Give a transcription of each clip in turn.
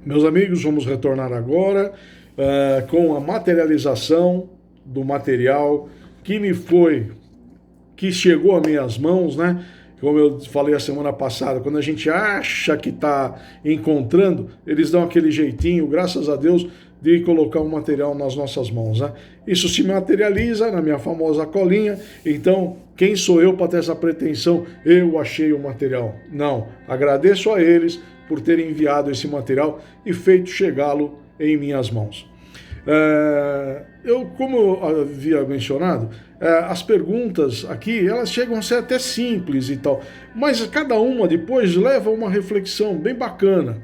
Meus amigos, vamos retornar agora com a materialização do material que chegou às minhas mãos, né? Como eu falei a semana passada, quando a gente acha que está encontrando, eles dão aquele jeitinho, graças a Deus, de colocar o material nas nossas mãos, né? Isso se materializa na minha famosa colinha. Então, quem sou eu para ter essa pretensão? Eu achei o material. Não, agradeço a eles por terem enviado esse material e feito chegá-lo em minhas mãos. Como eu havia mencionado, as perguntas aqui, elas chegam a ser até simples e tal, mas cada uma depois leva a uma reflexão bem bacana.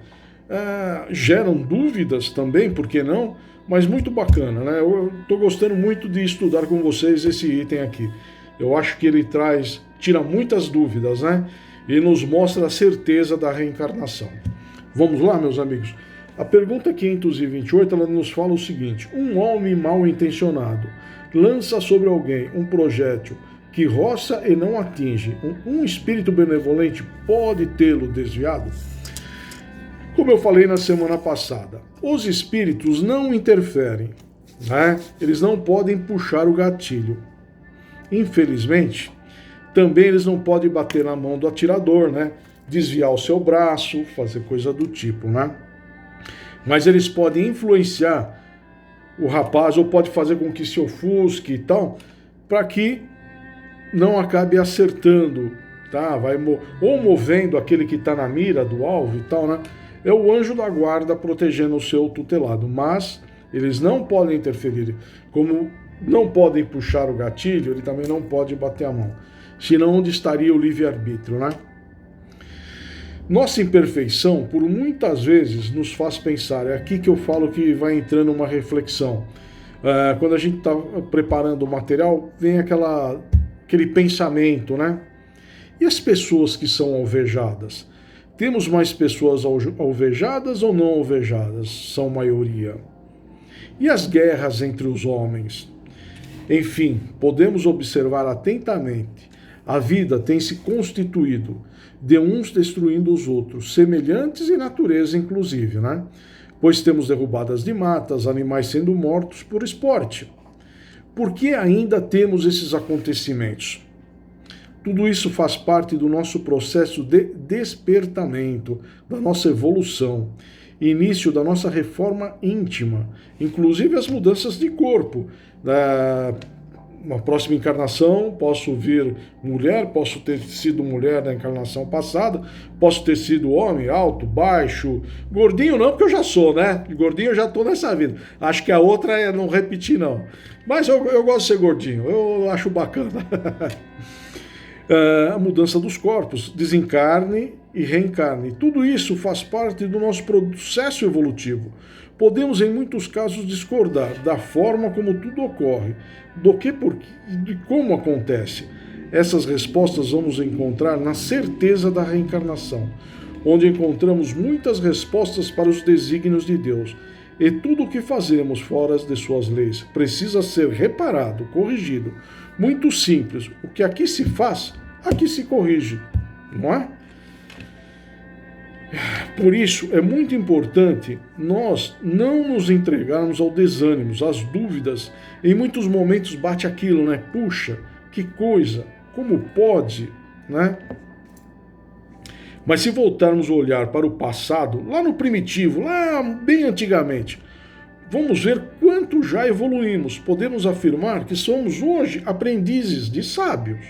Geram dúvidas também, por que não? Mas muito bacana, né? Eu estou gostando muito de estudar com vocês esse item aqui. Eu acho que ele tira muitas dúvidas, né? E nos mostra a certeza da reencarnação. Vamos lá, meus amigos? A pergunta 528, ela nos fala o seguinte: um homem mal intencionado lança sobre alguém um projétil que roça e não atinge. Um espírito benevolente pode tê-lo desviado? Como eu falei na semana passada, os espíritos não interferem, né? Eles não podem puxar o gatilho. Infelizmente, também eles não podem bater na mão do atirador, né? Desviar o seu braço, fazer coisa do tipo, né? Mas eles podem influenciar o rapaz, ou pode fazer com que se ofusque e tal, para que não acabe acertando, tá? Ou movendo aquele que está na mira do alvo e tal, né? É o anjo da guarda protegendo o seu tutelado, mas eles não podem interferir. Como não podem puxar o gatilho, ele também não pode bater a mão. Senão, onde estaria o livre-arbítrio, né? Nossa imperfeição, por muitas vezes, nos faz pensar. É aqui que eu falo que vai entrando uma reflexão. Quando a gente está preparando o material, vem aquele pensamento, né? E as pessoas que são alvejadas? Temos mais pessoas alvejadas ou não alvejadas? São maioria. E as guerras entre os homens? Enfim, podemos observar atentamente. A vida tem se constituído de uns destruindo os outros, semelhantes em natureza inclusive, né? Pois temos derrubadas de matas, animais sendo mortos por esporte. Por que ainda temos esses acontecimentos? Tudo isso faz parte do nosso processo de despertamento, da nossa evolução, início da nossa reforma íntima, inclusive as mudanças de corpo. Na próxima encarnação, posso vir mulher, posso ter sido mulher na encarnação passada, posso ter sido homem, alto, baixo, gordinho não, porque eu já sou, né? Gordinho eu já estou nessa vida. Acho que a outra é não repetir, não. Mas eu gosto de ser gordinho, eu acho bacana. A mudança dos corpos, desencarne e reencarne. Tudo isso faz parte do nosso processo evolutivo. Podemos, em muitos casos, discordar da forma como tudo ocorre, do que, porquê, de como acontece. Essas respostas vamos encontrar na certeza da reencarnação, onde encontramos muitas respostas para os desígnios de Deus. E tudo o que fazemos fora de suas leis precisa ser reparado, corrigido. Muito simples. O que aqui se faz, aqui se corrige, não é? Por isso, é muito importante nós não nos entregarmos ao desânimo, às dúvidas. Em muitos momentos bate aquilo, né? Puxa, que coisa, como pode, né? Mas se voltarmos a olhar para o passado, lá no primitivo, lá bem antigamente, vamos ver quanto já evoluímos. Podemos afirmar que somos hoje aprendizes de sábios.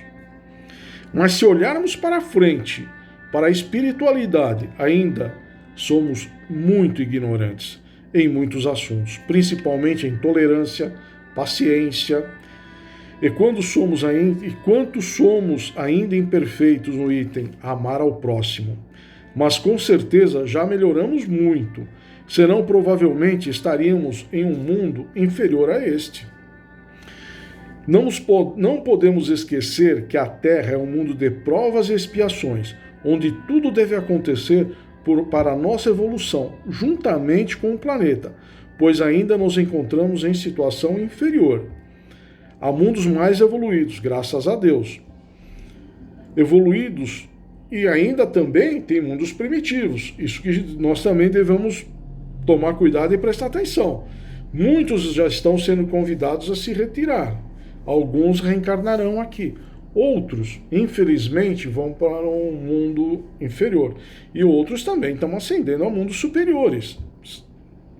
Mas se olharmos para frente, para a espiritualidade, ainda somos muito ignorantes em muitos assuntos, principalmente em tolerância, paciência. E quanto somos ainda imperfeitos no item amar ao próximo. Mas com certeza já melhoramos muito, senão provavelmente estaríamos em um mundo inferior a este. Não podemos esquecer que a Terra é um mundo de provas e expiações, onde tudo deve acontecer para a nossa evolução, juntamente com o planeta, pois ainda nos encontramos em situação inferior. Há mundos mais evoluídos, graças a Deus. Evoluídos, e ainda também tem mundos primitivos. Isso que nós também devemos tomar cuidado e prestar atenção. Muitos já estão sendo convidados a se retirar. Alguns reencarnarão aqui. Outros, infelizmente, vão para um mundo inferior. E outros também estão ascendendo a mundos superiores.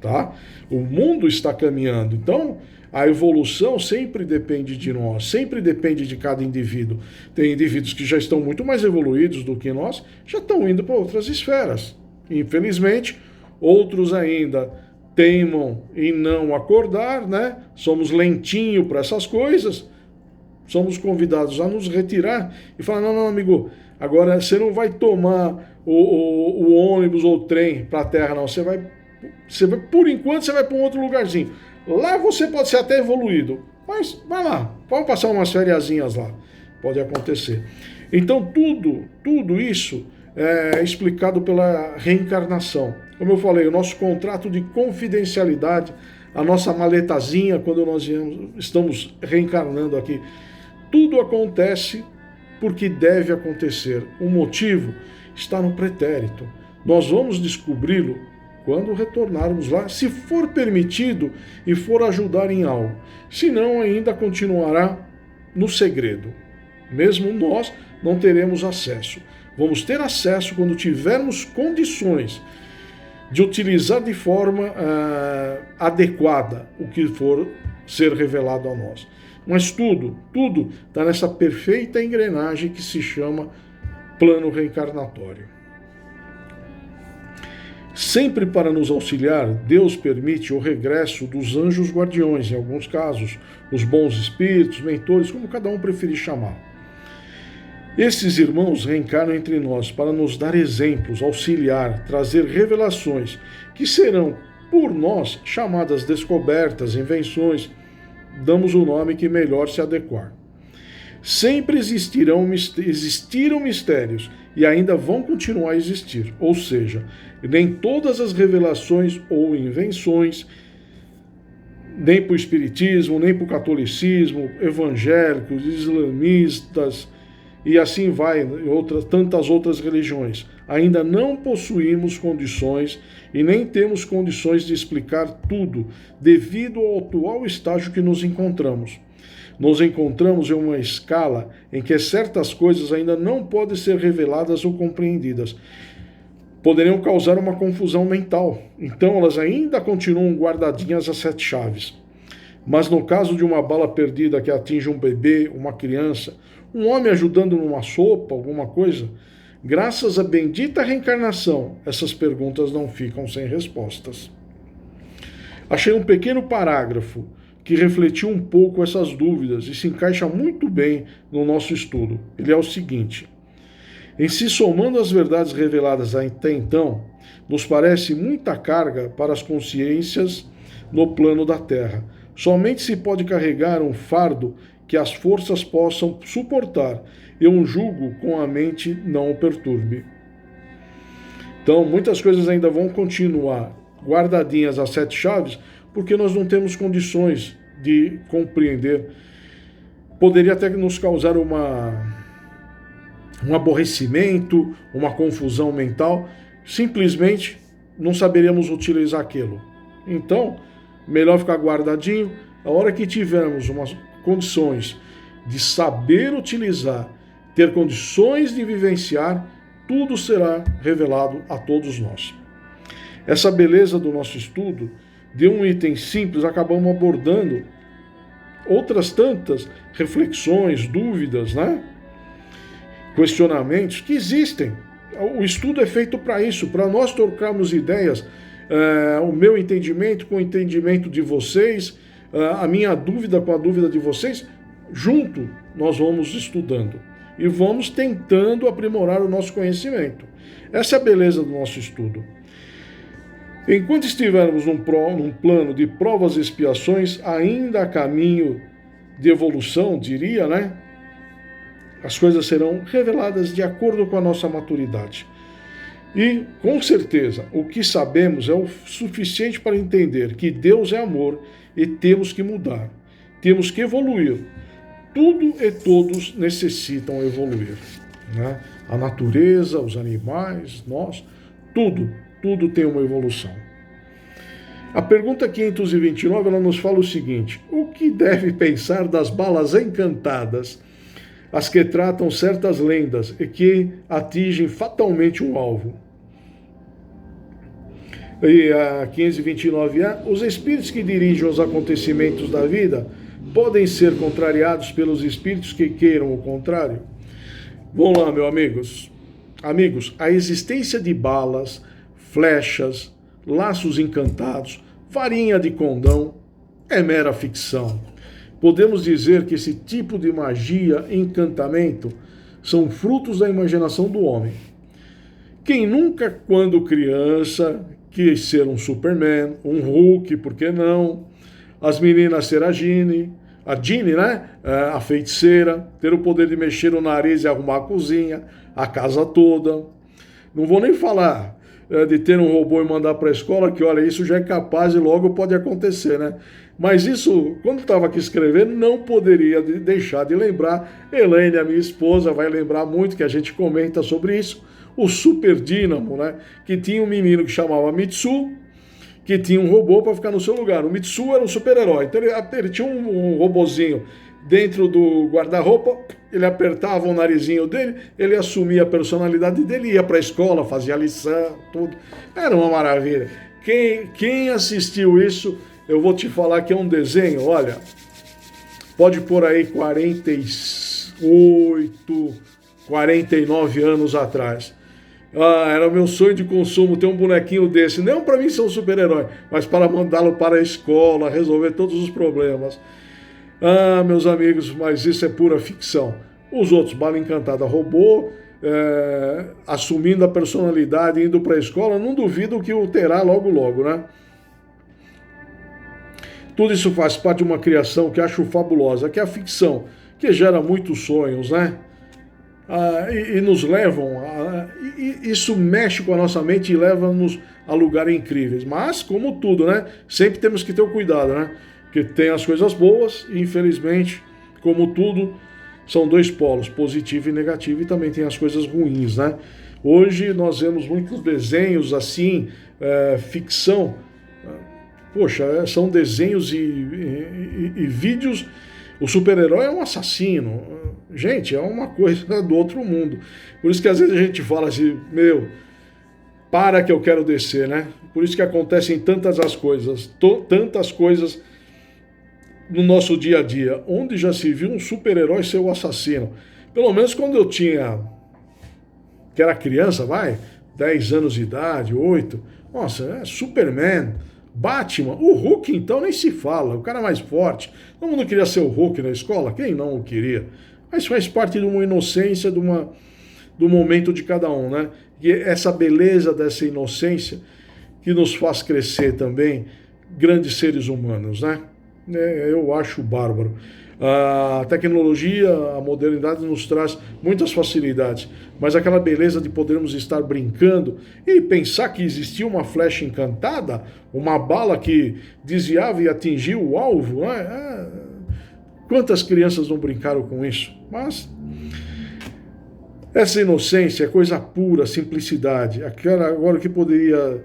Tá? O mundo está caminhando. Então, a evolução sempre depende de nós, sempre depende de cada indivíduo. Tem indivíduos que já estão muito mais evoluídos do que nós, já estão indo para outras esferas. Infelizmente, outros ainda teimam em não acordar, né? Somos lentinho para essas coisas. Somos convidados a nos retirar e falar, não, amigo, agora você não vai tomar o ônibus ou o trem para a Terra, não. Você vai, por enquanto, você vai para um outro lugarzinho. Lá você pode ser até evoluído, mas vai lá, vamos passar umas fériasinhas lá. Pode acontecer. Então, tudo isso é explicado pela reencarnação. Como eu falei, o nosso contrato de confidencialidade, a nossa maletazinha, quando nós estamos reencarnando aqui, tudo acontece porque deve acontecer. O motivo está no pretérito. Nós vamos descobri-lo quando retornarmos lá, se for permitido e for ajudar em algo. Senão, ainda continuará no segredo. Mesmo nós não teremos acesso. Vamos ter acesso quando tivermos condições de utilizar de forma adequada o que for ser revelado a nós. Mas tudo está nessa perfeita engrenagem que se chama plano reencarnatório. Sempre para nos auxiliar, Deus permite o regresso dos anjos guardiões, em alguns casos, os bons espíritos, mentores, como cada um preferir chamar. Esses irmãos reencarnam entre nós para nos dar exemplos, auxiliar, trazer revelações, que serão, por nós, chamadas descobertas, invenções, damos o nome que melhor se adequar. Sempre existiram mistérios e ainda vão continuar a existir, ou seja, nem todas as revelações ou invenções, nem para o espiritismo, nem para o catolicismo, evangélicos, islamistas e assim vai, tantas outras religiões. Ainda não possuímos condições e nem temos condições de explicar tudo devido ao atual estágio que nos encontramos. Nos encontramos em uma escala em que certas coisas ainda não podem ser reveladas ou compreendidas. Poderiam causar uma confusão mental. Então elas ainda continuam guardadinhas a 7 chaves. Mas no caso de uma bala perdida que atinge um bebê, uma criança, um homem ajudando numa sopa, alguma coisa, graças à bendita reencarnação, essas perguntas não ficam sem respostas. Achei um pequeno parágrafo que refletiu um pouco essas dúvidas e se encaixa muito bem no nosso estudo. Ele é o seguinte: em se somando as verdades reveladas até então, nos parece muita carga para as consciências no plano da Terra. Somente se pode carregar um fardo que as forças possam suportar e um jugo com a mente não o perturbe. Então, muitas coisas ainda vão continuar guardadinhas a 7 chaves, porque nós não temos condições de compreender. Poderia até nos causar um aborrecimento, uma confusão mental, simplesmente não saberíamos utilizar aquilo. Então, melhor ficar guardadinho. A hora que tivermos umas condições de saber utilizar, ter condições de vivenciar, tudo será revelado a todos nós. Essa beleza do nosso estudo, de um item simples, acabamos abordando outras tantas reflexões, dúvidas, né? Questionamentos que existem. O estudo é feito para isso, para nós trocarmos ideias, o meu entendimento com o entendimento de vocês, a minha dúvida com a dúvida de vocês. Junto nós vamos estudando e vamos tentando aprimorar o nosso conhecimento. Essa é a beleza do nosso estudo. Enquanto estivermos num plano de provas e expiações, ainda há caminho de evolução, diria, né? As coisas serão reveladas de acordo com a nossa maturidade. E, com certeza, o que sabemos é o suficiente para entender que Deus é amor e temos que mudar. Temos que evoluir. Tudo e todos necessitam evoluir, né? A natureza, os animais, nós, tudo tem uma evolução. A pergunta 529, ela nos fala o seguinte: o que deve pensar das balas encantadas, as que tratam certas lendas e que atingem fatalmente um alvo? E a 529A, os espíritos que dirigem os acontecimentos da vida podem ser contrariados pelos espíritos que queiram o contrário? Vamos lá, meus amigos. Amigos, a existência de balas, flechas, laços encantados, varinha de condão é mera ficção. Podemos dizer que esse tipo de magia e encantamento são frutos da imaginação do homem. Quem nunca, quando criança, quis ser um Superman, um Hulk, por que não? As meninas ser a Ginny, né? A feiticeira, ter o poder de mexer o nariz e arrumar a cozinha, a casa toda. Não vou nem falar de ter um robô e mandar para a escola, que olha, isso já é capaz e logo pode acontecer, né? Mas isso, quando estava aqui escrevendo, não poderia deixar de lembrar. Elaine, a minha esposa, vai lembrar muito que a gente comenta sobre isso. O Super Dínamo, né? Que tinha um menino que chamava Mitsu, que tinha um robô para ficar no seu lugar. O Mitsu era um super-herói, então ele tinha um robozinho dentro do guarda-roupa, ele apertava o narizinho dele, ele assumia a personalidade dele, ia para a escola, fazia lição, tudo. Era uma maravilha. Quem assistiu isso, eu vou te falar que é um desenho, olha, pode pôr aí 48, 49 anos atrás. Era o meu sonho de consumo ter um bonequinho desse, não para mim ser um super-herói, mas para mandá-lo para a escola, resolver todos os problemas. Meus amigos, mas isso é pura ficção. Os outros, bala encantada, robô, assumindo a personalidade, indo para a escola, não duvido que o terá logo logo, né? Tudo isso faz parte de uma criação que acho fabulosa, que é a ficção, que gera muitos sonhos, né? E nos levam, isso mexe com a nossa mente e leva-nos a lugares incríveis. Mas, como tudo, né? Sempre temos que ter o cuidado, né? Porque tem as coisas boas e, infelizmente, como tudo, são dois polos, positivo e negativo, e também tem as coisas ruins, né? Hoje nós vemos muitos desenhos assim, ficção. Poxa, são desenhos e vídeos. O super-herói é um assassino. Gente, é uma coisa do outro mundo. Por isso que às vezes a gente fala assim, para que eu quero descer, né? Por isso que acontecem tantas coisas no nosso dia a dia, onde já se viu um super-herói ser o assassino. Pelo menos quando eu que era criança, 10 anos de idade, 8. Nossa, Superman, Batman, o Hulk então nem se fala, o cara mais forte. Todo mundo queria ser o Hulk na escola, quem não o queria? Mas faz parte de uma inocência, do momento de cada um, né? E essa beleza dessa inocência que nos faz crescer também grandes seres humanos, né? Eu acho bárbaro. A tecnologia, a modernidade nos traz muitas facilidades, mas aquela beleza de podermos estar brincando e pensar que existia uma flecha encantada, uma bala que desviava e atingia o alvo, né? Quantas crianças não brincaram com isso? Mas essa inocência é coisa pura, simplicidade. Agora que poderia,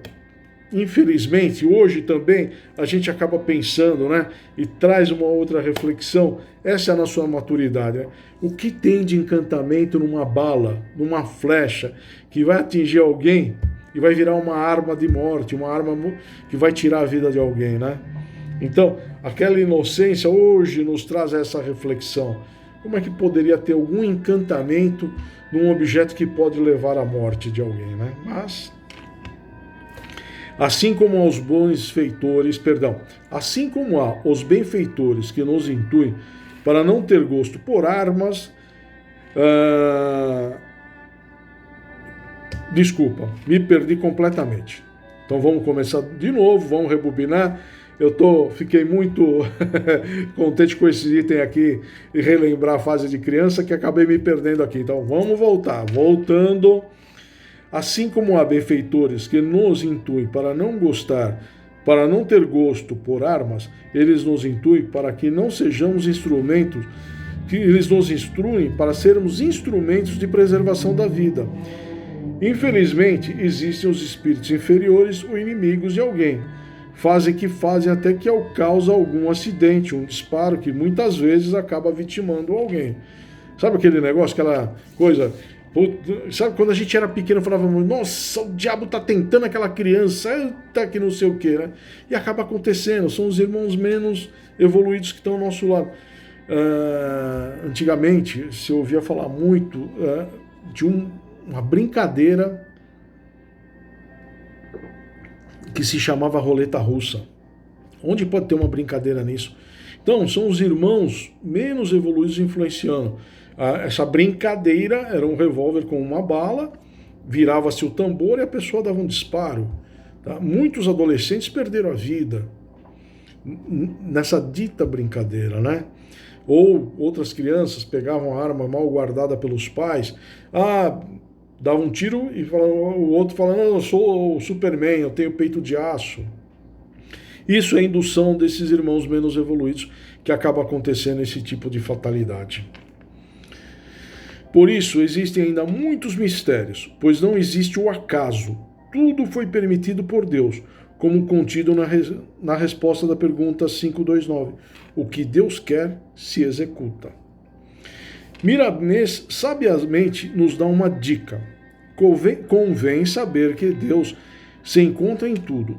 infelizmente, hoje também a gente acaba pensando, né? E traz uma outra reflexão. Essa é a nossa maturidade, né? O que tem de encantamento numa bala, numa flecha, que vai atingir alguém e vai virar uma arma de morte, uma arma que vai tirar a vida de alguém, né? Então, aquela inocência hoje nos traz essa reflexão. Como é que poderia ter algum encantamento num objeto que pode levar à morte de alguém, né? Mas assim como há os benfeitores que nos intuem para não ter gosto por armas, desculpa, me perdi completamente. Então vamos começar de novo, vamos rebobinar. Fiquei muito contente com esse item aqui e relembrar a fase de criança que acabei me perdendo aqui. Então vamos voltar. Voltando, assim como há benfeitores que nos intuem para não ter gosto por armas, eles nos intuem para que não sejamos instrumentos, que eles nos instruem para sermos instrumentos de preservação da vida. Infelizmente, existem os espíritos inferiores ou inimigos de alguém. fazem até que causa algum acidente, um disparo que muitas vezes acaba vitimando alguém. Sabe aquele negócio, aquela coisa... Sabe, quando a gente era pequeno, falávamos, nossa, o diabo tá tentando aquela criança, tá que não sei o que, né? E acaba acontecendo, são os irmãos menos evoluídos que estão ao nosso lado. Antigamente, se ouvia falar muito de uma brincadeira que se chamava roleta russa. Onde pode ter uma brincadeira nisso? Então, são os irmãos menos evoluídos influenciando. Essa brincadeira era um revólver com uma bala, virava-se o tambor e a pessoa dava um disparo. Tá? Muitos adolescentes perderam a vida nessa dita brincadeira, né? Ou outras crianças pegavam a arma mal guardada pelos pais, dava um tiro e o outro falando, eu sou o Superman, eu tenho peito de aço. Isso é indução desses irmãos menos evoluídos que acaba acontecendo esse tipo de fatalidade. Por isso, existem ainda muitos mistérios, pois não existe o acaso. Tudo foi permitido por Deus, como contido na resposta da pergunta 529. O que Deus quer se executa. Miramês sabiamente nos dá uma dica. Convém saber que Deus se encontra em tudo.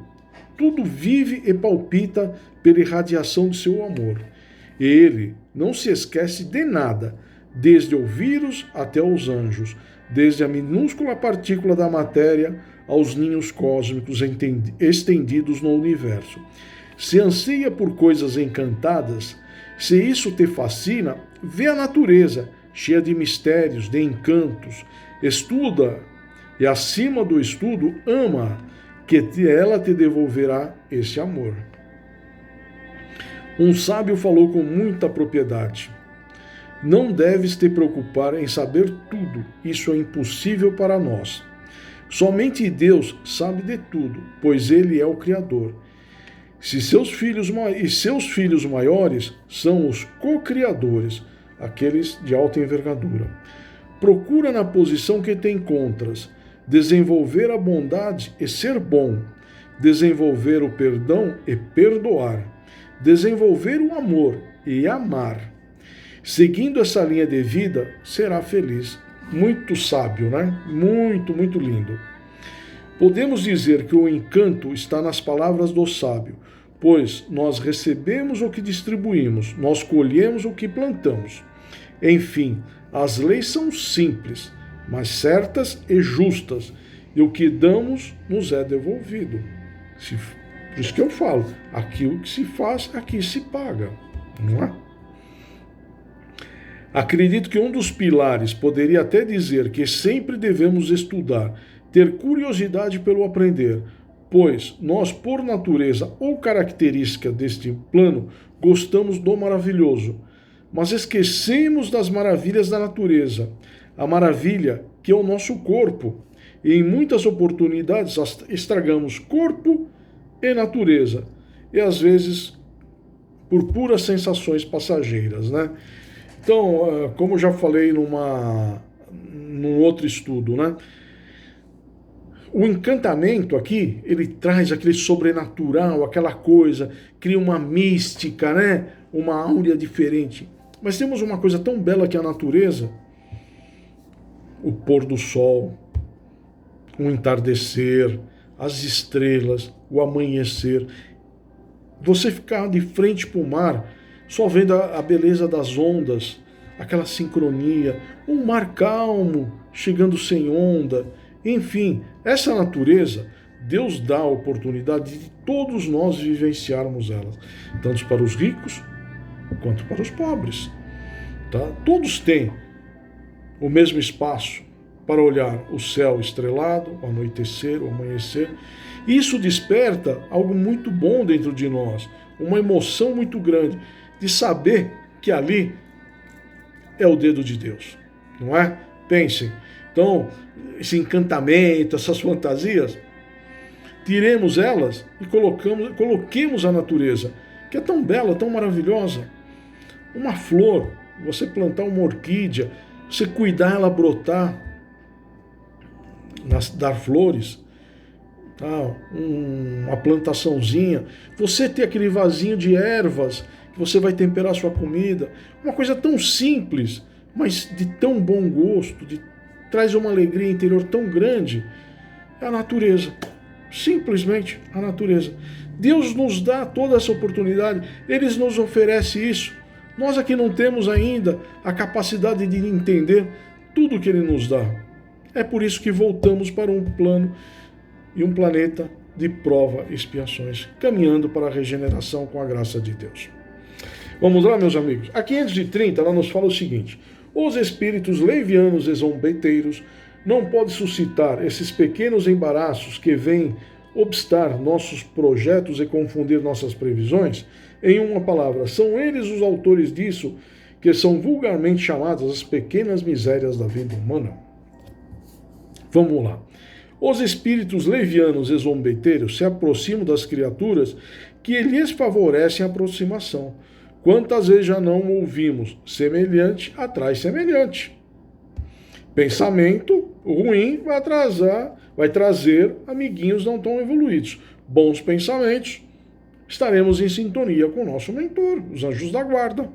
Tudo vive e palpita pela irradiação de seu amor. Ele não se esquece de nada, desde o vírus até os anjos, desde a minúscula partícula da matéria aos ninhos cósmicos estendidos no universo. Se anseia por coisas encantadas, se isso te fascina, vê a natureza, cheia de mistérios, de encantos, estuda e, acima do estudo, ama, que ela te devolverá esse amor. Um sábio falou com muita propriedade. Não deves te preocupar em saber tudo, isso é impossível para nós. Somente Deus sabe de tudo, pois Ele é o Criador. Seus filhos maiores são os co-criadores, aqueles de alta envergadura. Procura na posição que te encontras, desenvolver a bondade e ser bom, desenvolver o perdão e perdoar, desenvolver o amor e amar. Seguindo essa linha de vida, será feliz. Muito sábio, né? Muito, muito lindo. Podemos dizer que o encanto está nas palavras do sábio, pois nós recebemos o que distribuímos, nós colhemos o que plantamos. Enfim, as leis são simples, mas certas e justas, e o que damos nos é devolvido. Por isso que eu falo, aquilo que se faz, aqui se paga, não é? Acredito que um dos pilares poderia até dizer que sempre devemos estudar, ter curiosidade pelo aprender, pois nós, por natureza ou característica deste plano, gostamos do maravilhoso, mas esquecemos das maravilhas da natureza, a maravilha que é o nosso corpo, e em muitas oportunidades estragamos corpo e natureza, e às vezes por puras sensações passageiras, né? Então, como já falei num outro estudo, né? O encantamento aqui, ele traz aquele sobrenatural, aquela coisa, cria uma mística, né? Uma áurea diferente. Mas temos uma coisa tão bela que é a natureza, o pôr do sol, o entardecer, as estrelas, o amanhecer. Você ficar de frente para o mar, só vendo a beleza das ondas, aquela sincronia, um mar calmo, chegando sem onda, enfim, essa natureza, Deus dá a oportunidade de todos nós vivenciarmos ela, tanto para os ricos quanto para os pobres. Tá? Todos têm o mesmo espaço para olhar o céu estrelado, o anoitecer, o amanhecer. Isso desperta algo muito bom dentro de nós, uma emoção muito grande de saber que ali é o dedo de Deus, não é? Pensem. Então, esse encantamento, essas fantasias, tiremos elas e coloquemos a natureza, que é tão bela, tão maravilhosa. Uma flor, você plantar uma orquídea, você cuidar ela brotar, dar flores, tá? Uma plantaçãozinha, você ter aquele vasinho de ervas que você vai temperar a sua comida, uma coisa tão simples, mas de tão bom gosto, traz uma alegria interior tão grande, é a natureza. Simplesmente a natureza. Deus nos dá toda essa oportunidade, Ele nos oferece isso. Nós aqui não temos ainda a capacidade de entender tudo que Ele nos dá. É por isso que voltamos para um plano e um planeta de prova e expiações, caminhando para a regeneração com a graça de Deus. Vamos lá, meus amigos. A 530, ela nos fala o seguinte: os espíritos levianos e zombeteiros não podem suscitar esses pequenos embaraços que vêm obstar nossos projetos e confundir nossas previsões? Em uma palavra, são eles os autores disso, que são vulgarmente chamadas as pequenas misérias da vida humana. Vamos lá. Os espíritos levianos e zombeteiros se aproximam das criaturas que lhes favorecem a aproximação. Quantas vezes já não ouvimos? Semelhante atrai semelhante. Pensamento ruim vai trazer amiguinhos não tão evoluídos. Bons pensamentos, estaremos em sintonia com o nosso mentor, os anjos da guarda.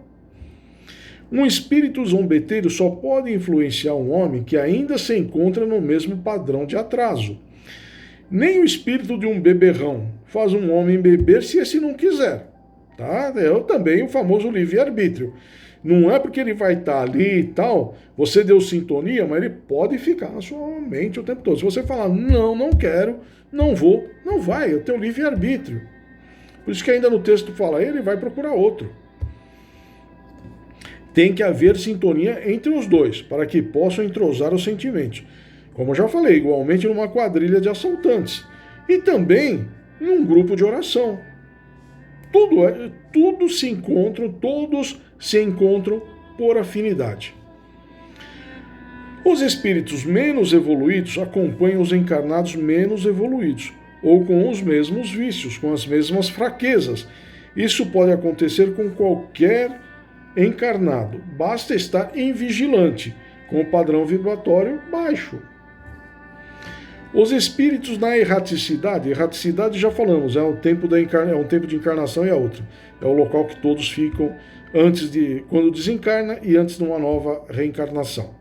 Um espírito zombeteiro só pode influenciar um homem que ainda se encontra no mesmo padrão de atraso. Nem o espírito de um beberrão faz um homem beber se esse não quiser. Tá? É também o famoso livre-arbítrio. Não é porque ele vai estar ali e tal, você deu sintonia, mas ele pode ficar na sua mente o tempo todo. Se você falar, não quero, não vou, não vai, é o teu livre-arbítrio. Por isso que ainda no texto fala, ele vai procurar outro. Tem que haver sintonia entre os dois, para que possam entrosar os sentimentos. Como eu já falei, igualmente numa quadrilha de assaltantes. E também num grupo de oração. Todos se encontram por afinidade. Os espíritos menos evoluídos acompanham os encarnados menos evoluídos, ou com os mesmos vícios, com as mesmas fraquezas. Isso pode acontecer com qualquer encarnado. Basta estar em vigilante, com o padrão vibratório baixo. Os espíritos na erraticidade já falamos, é um tempo de encarnação e a outra. É o local que todos ficam quando desencarna e antes de uma nova reencarnação.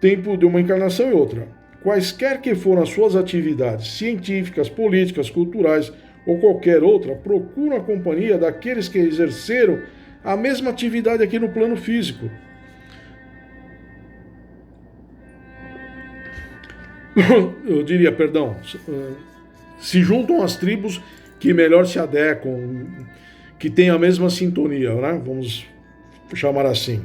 Tempo de uma encarnação e outra. Quaisquer que foram as suas atividades científicas, políticas, culturais ou qualquer outra, procuram a companhia daqueles que exerceram a mesma atividade aqui no plano físico. Eu diria, se juntam às tribos que melhor se adequam, que têm a mesma sintonia, né? Vamos chamar assim.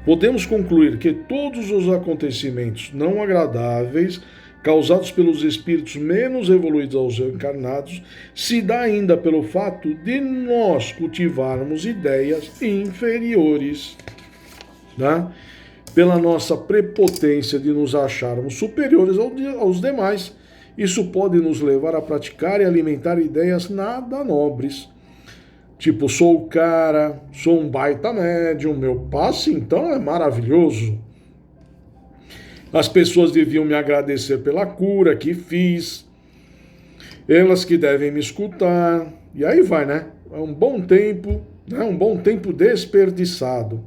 Podemos concluir que todos os acontecimentos não agradáveis causados pelos espíritos menos evoluídos aos encarnados se dá ainda pelo fato de nós cultivarmos ideias inferiores, né? Pela nossa prepotência de nos acharmos superiores aos demais. Isso pode nos levar a praticar e alimentar ideias nada nobres. Tipo, sou o cara, sou um baita médium, meu passe então é maravilhoso. As pessoas deviam me agradecer pela cura que fiz. Elas que devem me escutar. E aí vai, né? É um bom tempo, né? Um bom tempo desperdiçado.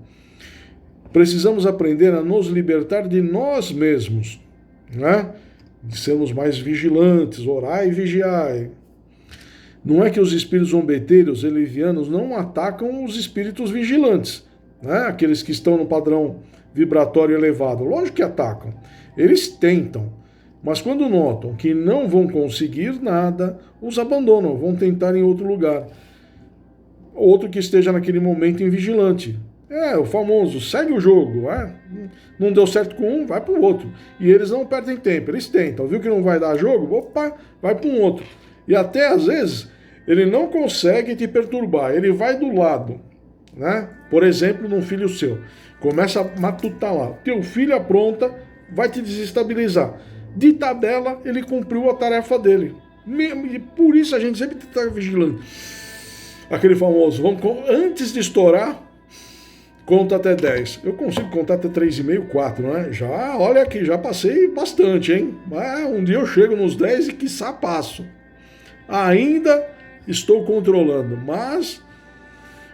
Precisamos aprender a nos libertar de nós mesmos, né? De sermos mais vigilantes, orai e vigiai. Não é que os espíritos zombeteiros e levianos não atacam os espíritos vigilantes, né? Aqueles que estão no padrão vibratório elevado. Lógico que atacam. Eles tentam, mas quando notam que não vão conseguir nada, os abandonam, vão tentar em outro lugar. Outro que esteja naquele momento invigilante. É, o famoso, segue o jogo, não deu certo com um, vai para o outro. E eles não perdem tempo, eles tentam, viu que não vai dar jogo, opa, vai para um outro. E até às vezes ele não consegue te perturbar, ele vai do lado, né? Por exemplo, num filho seu, começa a matutar lá, teu filho apronta, vai te desestabilizar. De tabela, ele cumpriu a tarefa dele. E por isso a gente sempre está vigilando. Aquele famoso, antes de estourar, Conta até 10. Eu consigo contar até 3,5, 4, né? Já, olha aqui, já passei bastante, hein? Mas um dia eu chego nos 10 e quiçá passo. Ainda estou controlando, mas,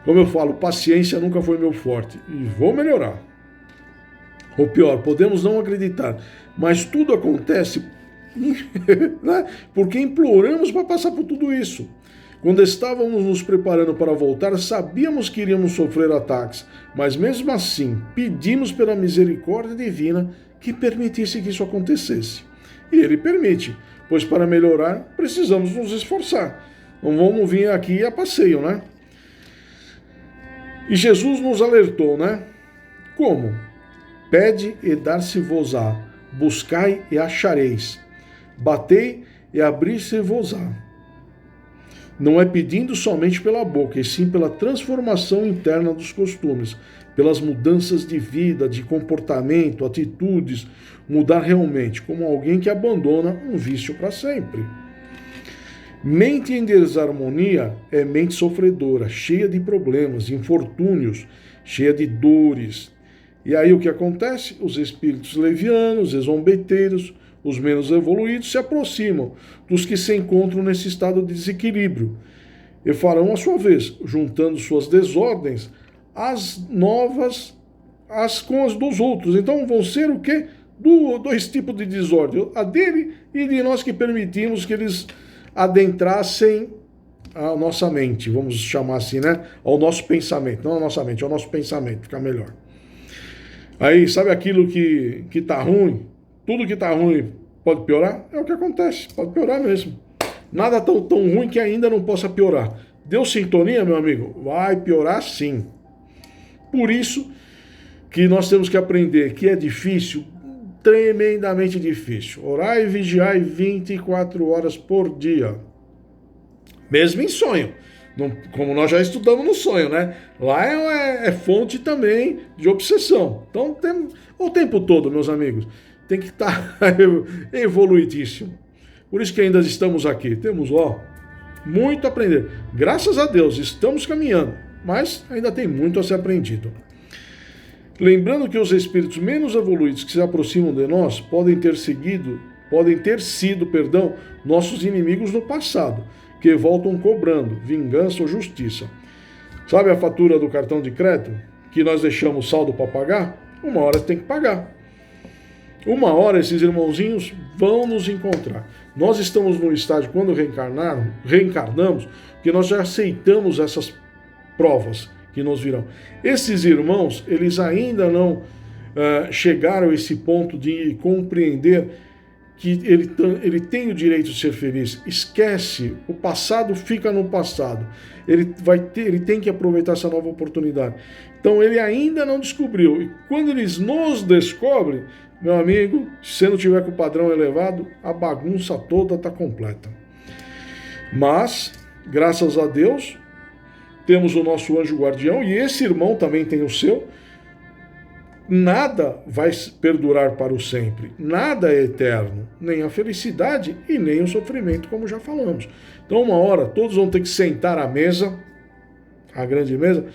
como eu falo, paciência nunca foi meu forte. E vou melhorar. Ou pior, podemos não acreditar, mas tudo acontece né? Porque imploramos para passar por tudo isso. Quando estávamos nos preparando para voltar, sabíamos que iríamos sofrer ataques, mas mesmo assim pedimos pela misericórdia divina que permitisse que isso acontecesse. E Ele permite, pois para melhorar precisamos nos esforçar. Não vamos vir aqui a passeio, né? E Jesus nos alertou, né? Como? Pede e dar-se-vos-á, buscai e achareis, batei e abrir-se-vos-á. Não é pedindo somente pela boca, e sim pela transformação interna dos costumes, pelas mudanças de vida, de comportamento, atitudes, mudar realmente, como alguém que abandona um vício para sempre. Mente em desarmonia é mente sofredora, cheia de problemas, infortúnios, cheia de dores. E aí o que acontece? Os espíritos levianos, os zombeteiros, os menos evoluídos se aproximam dos que se encontram nesse estado de desequilíbrio e farão a sua vez, juntando suas desordens as novas com as dos outros. Então vão ser o quê? Dois tipos de desordem, a dele e de nós que permitimos que eles adentrassem a nossa mente, vamos chamar assim, né? Ao nosso pensamento, não a nossa mente, ao nosso pensamento, fica melhor. Aí, sabe aquilo que tá ruim? Tudo que tá ruim pode piorar? É o que acontece, pode piorar mesmo. Nada tão ruim que ainda não possa piorar. Deu sintonia, meu amigo? Vai piorar sim. Por isso que nós temos que aprender que é difícil, tremendamente difícil. Orar e vigiar 24 horas por dia. Mesmo em sonho. Como nós já estudamos no sonho, né? Lá é fonte também de obsessão. Então, o tempo todo, meus amigos, tem que estar evoluidíssimo. Por isso que ainda estamos aqui. Temos, muito a aprender. Graças a Deus, estamos caminhando, mas ainda tem muito a ser aprendido. Lembrando que os espíritos menos evoluídos que se aproximam de nós podem ter sido, nossos inimigos no passado, que voltam cobrando vingança ou justiça. Sabe a fatura do cartão de crédito que nós deixamos saldo para pagar? Uma hora tem que pagar. Uma hora esses irmãozinhos vão nos encontrar. Nós estamos no estágio, quando reencarnamos, que nós já aceitamos essas provas que nos virão. Esses irmãos, eles ainda não chegaram a esse ponto de compreender que ele tem o direito de ser feliz. Esquece, o passado fica no passado. Ele tem que aproveitar essa nova oportunidade. Então ele ainda não descobriu. E quando eles nos descobrem, meu amigo, se não tiver com o padrão elevado, a bagunça toda está completa. Mas, graças a Deus, temos o nosso anjo guardião, e esse irmão também tem o seu. Nada vai perdurar para o sempre, nada é eterno, nem a felicidade e nem o sofrimento, como já falamos. Então, uma hora, todos vão ter que sentar à mesa, a grande mesa.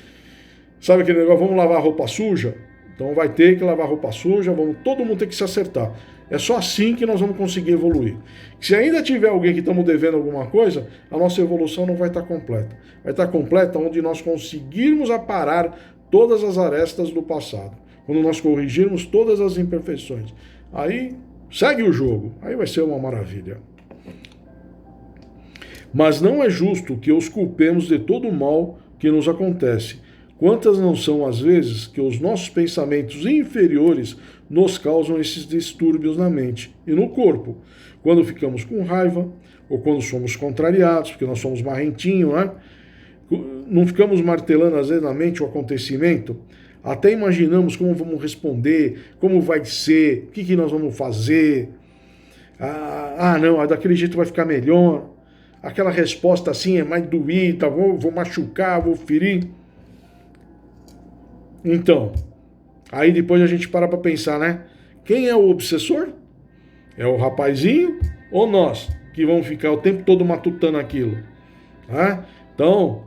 Sabe aquele negócio, vamos lavar roupa suja? Então vai ter que lavar roupa suja, todo mundo tem que se acertar. É só assim que nós vamos conseguir evoluir. Se ainda tiver alguém que estamos devendo alguma coisa, a nossa evolução não vai estar completa. Vai estar completa onde nós conseguirmos aparar todas as arestas do passado. Quando nós corrigirmos todas as imperfeições. Aí segue o jogo. Aí vai ser uma maravilha. Mas não é justo que os culpemos de todo o mal que nos acontece. Quantas não são as vezes que os nossos pensamentos inferiores nos causam esses distúrbios na mente e no corpo? Quando ficamos com raiva, ou quando somos contrariados, porque nós somos marrentinhos, né? Não ficamos martelando às vezes na mente o acontecimento? Até imaginamos como vamos responder, como vai ser, o que nós vamos fazer. Não, daquele jeito vai ficar melhor. Aquela resposta assim é mais doída, vou machucar, vou ferir. Então, aí depois a gente para pensar, né? Quem é o obsessor? É o rapazinho ou nós, que vamos ficar o tempo todo matutando aquilo? Então,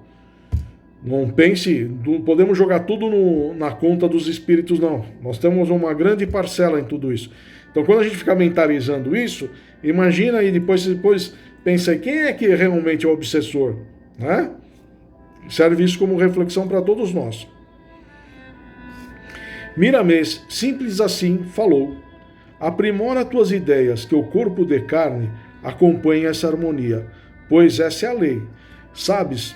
Não pense, não podemos jogar tudo na conta dos espíritos, não. Nós temos uma grande parcela em tudo isso. Então, quando a gente fica mentalizando isso, imagina aí, depois pensa aí, quem é que realmente é o obsessor? Né? Serve isso como reflexão para todos nós. Miramês, simples assim, falou: aprimora tuas ideias, que o corpo de carne acompanhe essa harmonia, pois essa é a lei. Sabes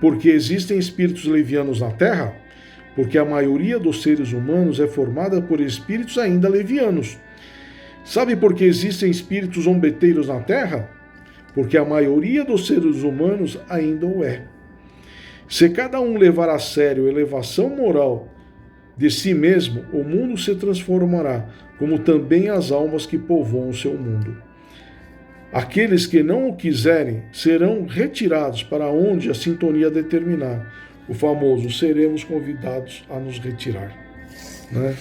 porque existem espíritos levianos na Terra? Porque a maioria dos seres humanos é formada por espíritos ainda levianos. Sabe por que existem espíritos zombeteiros na Terra? Porque a maioria dos seres humanos ainda o é. Se cada um levar a sério a elevação moral de si mesmo, o mundo se transformará, como também as almas que povoam o seu mundo. Aqueles que não o quiserem serão retirados para onde a sintonia determinar. O famoso seremos convidados a nos retirar. Né?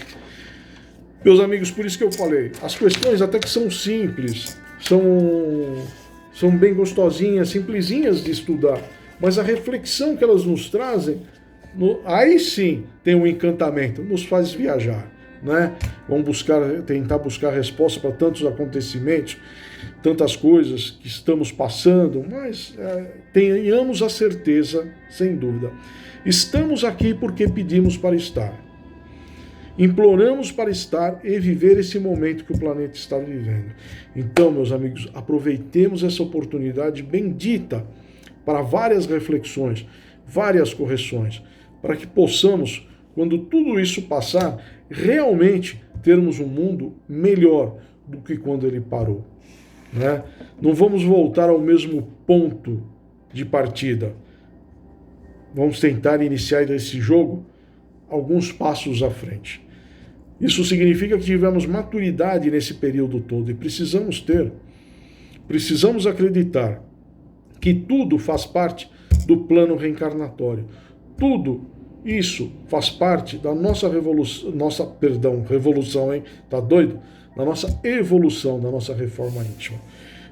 Meus amigos, por isso que eu falei, as questões até que são simples, são bem gostosinhas, simplesinhas de estudar, mas a reflexão que elas nos trazem, aí sim tem um encantamento, nos faz viajar. Né? Vamos tentar buscar resposta para tantos acontecimentos, tantas coisas que estamos passando, mas tenhamos a certeza, sem dúvida, estamos aqui porque pedimos para estar. Imploramos para estar e viver esse momento que o planeta está vivendo. Então, meus amigos, aproveitemos essa oportunidade bendita para várias reflexões, várias correções, para que possamos, quando tudo isso passar, realmente termos um mundo melhor do que quando ele parou. Né? Não vamos voltar ao mesmo ponto de partida. Vamos tentar iniciar esse jogo alguns passos à frente. Isso significa que tivemos maturidade nesse período todo e precisamos acreditar que tudo faz parte do plano reencarnatório. Tudo isso faz parte da nossa revolução, hein? Tá doido? Da nossa evolução, da nossa reforma íntima.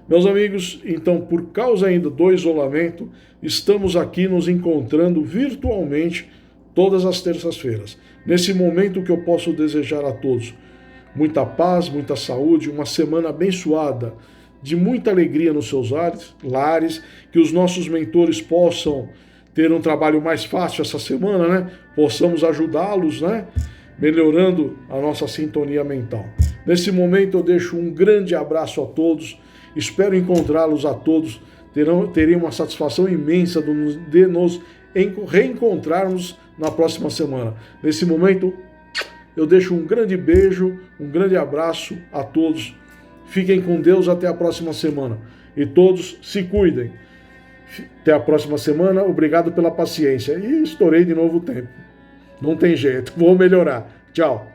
Meus amigos, então, por causa ainda do isolamento, estamos aqui nos encontrando virtualmente todas as terças-feiras. Nesse momento que eu posso desejar a todos muita paz, muita saúde, uma semana abençoada, de muita alegria nos seus lares, que os nossos mentores possam ter um trabalho mais fácil essa semana, né? Possamos ajudá-los, né? Melhorando a nossa sintonia mental. Nesse momento eu deixo um grande abraço a todos, espero encontrá-los a todos, terei uma satisfação imensa de nos reencontrarmos na próxima semana. Nesse momento eu deixo um grande beijo, um grande abraço a todos. Fiquem com Deus até a próxima semana. E todos se cuidem. Até a próxima semana. Obrigado pela paciência. E estourei de novo o tempo. Não tem jeito. Vou melhorar. Tchau.